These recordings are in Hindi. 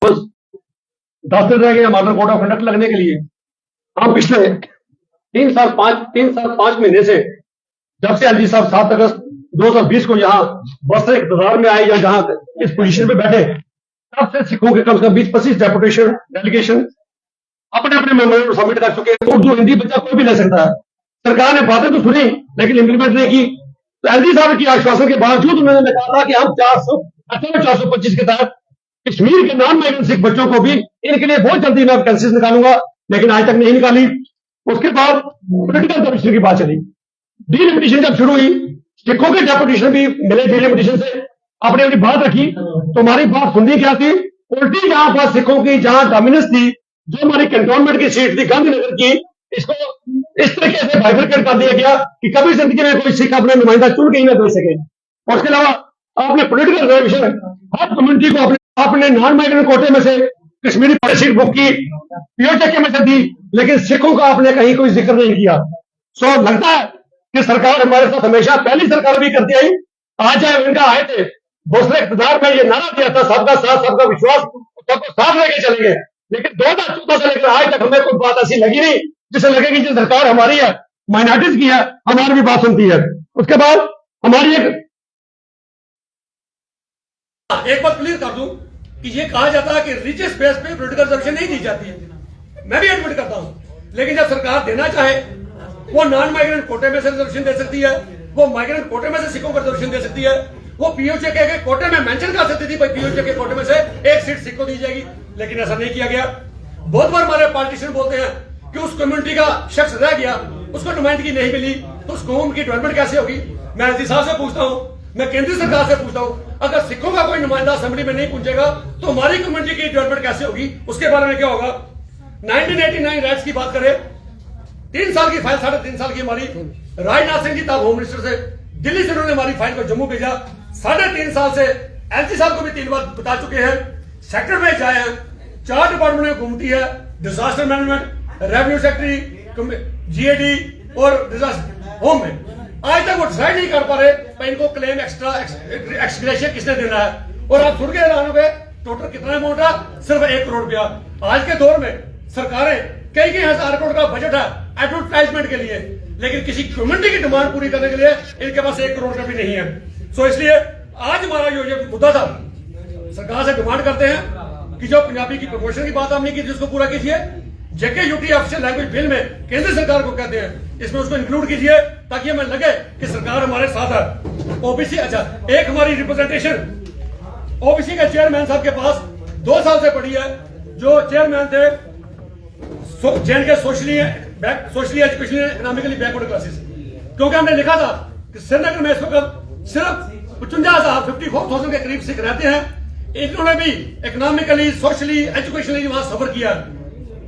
10 दिन रह गए मॉडल कोड ऑफ कंडक्ट लगने के लिए। हम पिछले 3 साल 5 महीने से जब से एलजी साहब 7 अगस्त 2020 को यहाँ बस इक़्तिदार में आए या जहां इस पोजीशन पे बैठे, तब से सिखों के कम से कम 20-25 डेपुटेशन डेलीगेशन अपने अपने मेमोरेंडम सबमिट कर चुके हैं। उर्दू हिंदी बच्चा कोई भी ले सकता है। सरकार ने बातें तो सुनी लेकिन इम्प्लीमेंट नहीं की। तो एलजी साहब की आश्वासन के बावजूद उन्होंने कहा था कि हम 425 के तहत कश्मीर के नॉन माइग्रेंट सिख बच्चों को भी इनके लिए बहुत जल्दी मैं वैकेंसीज निकालूंगा, लेकिन आज तक नहीं निकाली। उसके बाद पोलिटिकल कमीशन की बात चली। डीलिमिटेशन जब शुरू हुई, सिखों के डेपुटेशन भी मिले डीलिमिटेशन से, अपनी अपनी बात रखी। तो हमारी बात सुननी क्या थी? उल्टी जहां पर सिखों की जहां डोमिनेंस थी, जो हमारी कंटोनमेंट की सीट थी गांधीनगर की, इसको इस तरीके से बाइफरकेट कर दिया गया कि कभी जिंदगी में कोई सिख अपने नुमाइंदा चुन के ही ना दे सके। और उसके अलावा आपने पोलिटिकल रिजर्वेशन हर कम्युनिटी को अपने नॉन माइग्रेंट कोटे में से कश्मीरी सीट बुक की, पीओचके में से दी, लेकिन सिखों का आपने कहीं कोई जिक्र नहीं किया। सो लगता है कि सरकार हमारे साथ हमेशा पहली सरकार भी करती आई। आज चाहे इनका आए थे दूसरे इक़्तिदार में ये नारा दिया था सबका साथ सबका विश्वास, सबको साथ लेके चलेंगे, लेकिन 2014 से लेकर आज तक हमें कोई बात ऐसी लगी नहीं जिसे लगेगी जो सरकार हमारी है, माइनॉरिटीज की है, हमारी भी बात सुनती है। उसके बाद हमारी एक बात क्लियर कर दूं कि ये कहा जाता है कि रिलीजियस बेस पे पॉलिटिकल रिजर्वेशन नहीं दी जाती है, मैं भी एडमिट करता हूं, लेकिन जब सरकार देना चाहे वो नॉन माइग्रेंट कोटे में से रिजर्वेशन दे सकती है, वो माइग्रेंट कोटे में से सिखों को रिजर्वेशन दे सकती है, वो पीओचके के कोटे में मेंशन कर सकती थी भाई पीओचके के कोटे में से एक सीट सिख को दी जाएगी, लेकिन ऐसा नहीं किया गया। बहुत बार हमारे पॉलिटिशियन बोलते हैं कि उस कम्युनिटी का शख्स रह गया, उसको नुमाइंदगी नहीं मिली, तो उस कौम की डेवलपमेंट कैसे होगी? मैं एलजी साहब से पूछता हूं, मैं केंद्रीय सरकार से पूछता हूं, अगर सिखों का कोई नुमाइंदा असेंबली में नहीं पहुंचेगा तो हमारी कम्युनिटी की डेवलपमेंट कैसे होगी? उसके बारे में क्या होगा? 1989 राइट्स की बात करें, 3 साल की फाइल, 3.5 साल की हमारी, राजनाथ सिंह जी तब होम मिनिस्टर से, दिल्ली से उन्होंने हमारी फाइल को जम्मू भेजा। 3.5 साल से एलजी साहब को भी 3 बार बता चुके हैं, सेक्टर में जाए हैं, 4 डिपार्टमेंट में घूमती है, disaster management, revenue secretary, GAD और डिजास्टर होम में। आज तक वो डिसाइड नहीं कर पा रहे भाई इनको क्लेम एक्स्ट्रा एक्सग्रेशिया किसने देना है। और आप सुन के हैरान हो गए, टोटल कितना अमाउंट है? सिर्फ 1 करोड़ रुपया। आज के दौर में सरकारें कई हजार करोड़ का बजट है एडवर्टाइजमेंट के लिए, लेकिन किसी कम्युनिटी की डिमांड पूरी करने के लिए इनके पास 1 करोड़ का भी नहीं है। सो इसलिए आज हमारा ये मुद्दा था, सरकार से डिमांड करते हैं कि जो पंजाबी की प्रमोशन की बात हमने की थी उसको पूरा कीजिए। जेके यूटी ऑफिशियल लैंग्वेज बिल में केंद्र सरकार को कहते हैं इसमें उसको इंक्लूड कीजिए ताकि हमें लगे कि सरकार हमारे साथ है। ओबीसी, अच्छा एक हमारी रिप्रेजेंटेशन ओबीसी के चेयरमैन साहब के पास 2 साल से पड़ी है, जो चेयरमैन थे JNK socially educationally economically backward classes, क्योंकि हमने लिखा था कि श्रीनगर में इस वक्त सिर्फ 54,000 के करीब सिख रहते हैं। इन्होंने भी इकोनॉमिकली सोशली एजुकेशनली वहां सफर किया।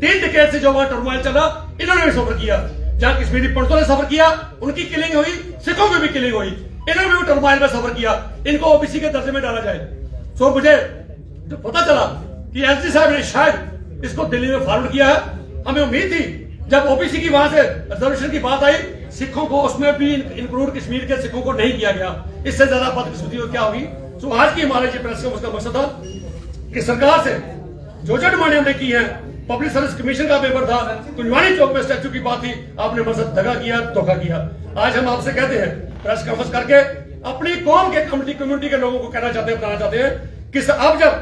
3 डिकेड से जो वहां टर्मोइल चला इन्होंने भी सफर किया। जहां कश्मीरी पंडितों ने सफर किया उनकी किलिंग हुई, सिखों की भी किलिंग हुई, इन्होंने भी टर्मोइल में सफर किया। इनको ओबीसी के दर्जे में डाला जाए। सो मुझे जो पता चला कि एलजी साहब ने शायद इसको दिल्ली में फॉरवर्ड किया है, हमें उम्मीद थी जब ओबीसी की वहां से रिजर्वेशन की बात आई, सिखों को उसमें भी इंक्लूड कश्मीर के सिखों को नहीं किया गया। इससे ज्यादा बदकिस्मती और क्या होगी? तो आज की हमारे जो प्रेस का मकसद था कि सरकार से जो डिमांडें हमने की हैं, पब्लिक सर्विस कमीशन का पेपर था, कुंजवानी चौक में स्टैच्यू की बात थी, आपने हमारे साथ दगा किया, धोखा किया। आज हम आपसे कहते हैं प्रेस कॉन्फ्रेंस करके अपनी कौम के कम्युनिटी के लोगों को कहना चाहते हैं, बताना चाहते हैं कि अब जब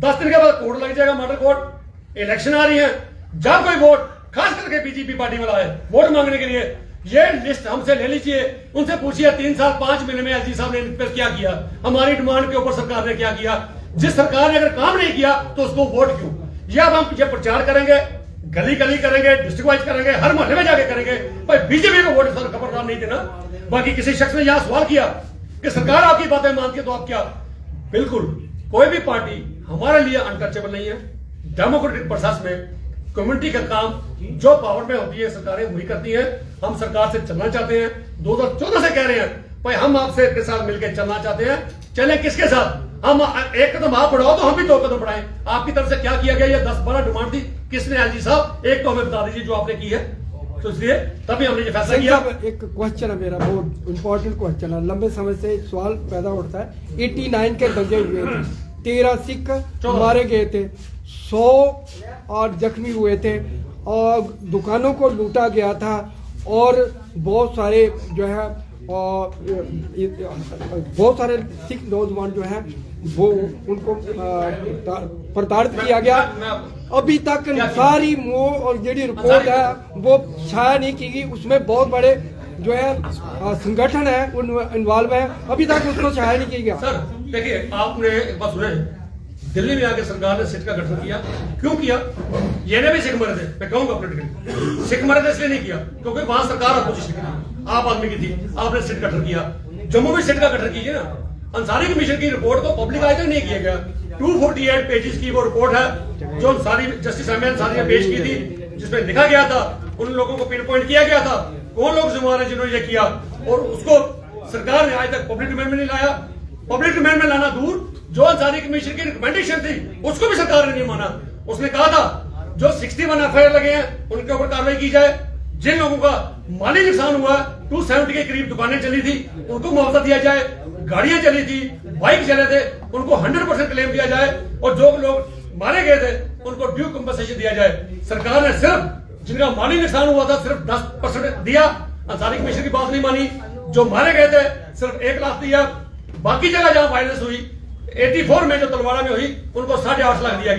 10 दिन के बाद कोड लग जाएगा, मॉडल कोड, इलेक्शन आ रही है, जब कोई वोट खास करके बीजेपी पार्टी वाला है वोट मांगने के लिए, ये लिस्ट हमसे ले लीजिए, उनसे पूछिए 3 साल 5 महीने में एलजी साहब ने इन पर क्या किया, हमारी डिमांड के ऊपर सरकार ने क्या किया। जिस सरकार ने अगर काम नहीं किया तो उसको वोट क्यों? ये अब हम ये प्रचार करेंगे, गली गली करेंगे, डिस्ट्रिक्ट वाइज करेंगे, हर मोहल्ले में जाके करेंगे, भाई बीजेपी को वोट खबरदार नहीं देना। बाकी किसी शख्स ने यहां सवाल किया कि सरकार आपकी बातें मानती है तो आप क्या? बिल्कुल कोई भी पार्टी हमारे लिए अनटचेबल नहीं है। डेमोक्रेटिक प्रोसेस में कम्युनिटी का काम जो पावर में होती है सरकारें वही करती हैं। हम सरकार से चलना चाहते हैं, 2014 से कह रहे हैं भाई हम आपसे के साथ मिलकर चलना चाहते हैं। चलें किसके साथ? हम एक कदम आप बढ़ाओ तो हम भी 2 कदम बढ़ाएं। आपकी तरफ से क्या किया गया? ये 10-12 डिमांड थी, किसने? एलजी साहब, एक तो हमें बता दीजिए जो आपने की है। तो इसलिए तभी हमने ये फैसला किया। एक क्वेश्चन है मेरा, बहुत इंपॉर्टेंट क्वेश्चन है, लंबे समय से सवाल पैदा होता है। 89 के दंगे हुए थे, 13 सिख 14 मारे गए थे, 100 और जख्मी हुए थे और दुकानों को लूटा गया था और बहुत सारे जो है बहुत सारे सिख नौजवान जो है वो उनको प्रताड़ित किया गया। अभी तक सारी वो और जेडी रिपोर्ट है वो छाया नहीं की गई, उसमें बहुत बड़े जो है संगठन है उन इन्वॉल्व है, अभी तक उसको छाया नहीं किया गया। सर देखिए, आपने एक बात सुने, दिल्ली में आके सरकार ने सिट का गठन किया, क्यों किया? ये भी सिख मरे थे, मैं कहूंगा पॉलिटिकली सिख मरे थे इसलिए नहीं किया क्योंकि वहां सरकार अपोजिशन की थी, आप आदमी की थी, आपने सिट गठन किया। जम्मू में सिट का गठन कीजिए ना। अंसारी कमीशन की रिपोर्ट को पब्लिक आज तक नहीं किया गया। 248 पेजेस की वो रिपोर्ट है जो अंसारी जस्टिस अहमद अंसारी ने पेश की थी, जिसमें लिखा गया था, उन लोगों को पिन पॉइंट किया गया था कौन लोग जिम्मेदार है जिन्होंने ये किया, और उसको सरकार ने आज तक पब्लिक डोमेन में नहीं लाया। पब्लिक डोमेन में लाना दूर, जो अंसारी कमीशन की रिकमेंडेशन थी उसको भी सरकार ने नहीं माना। उसने कहा था जो 61 एफआईआर लगे हैं उनके ऊपर कार्रवाई की जाए, जिन लोगों का माली नुकसान हुआ 270 के करीब दुकानें चली थी उनको मुआवजा दिया जाए, गाड़ियां चली थी, बाइक चले थे उनको 100% क्लेम दिया जाए, और जो लोग मारे गए थे उनको ड्यू कंपनसेशन दिया जाए। सरकार ने सिर्फ जिनका माली नुकसान हुआ था सिर्फ 10% दिया, अंसारी कमीशन की बात नहीं मानी। जो मारे गए थे सिर्फ 1 लाख दिया, बाकी जगह जहां वायलेंस हुई 84 में जो तलवाड़ा में हुई उनको 8.5 लाख दिया गया।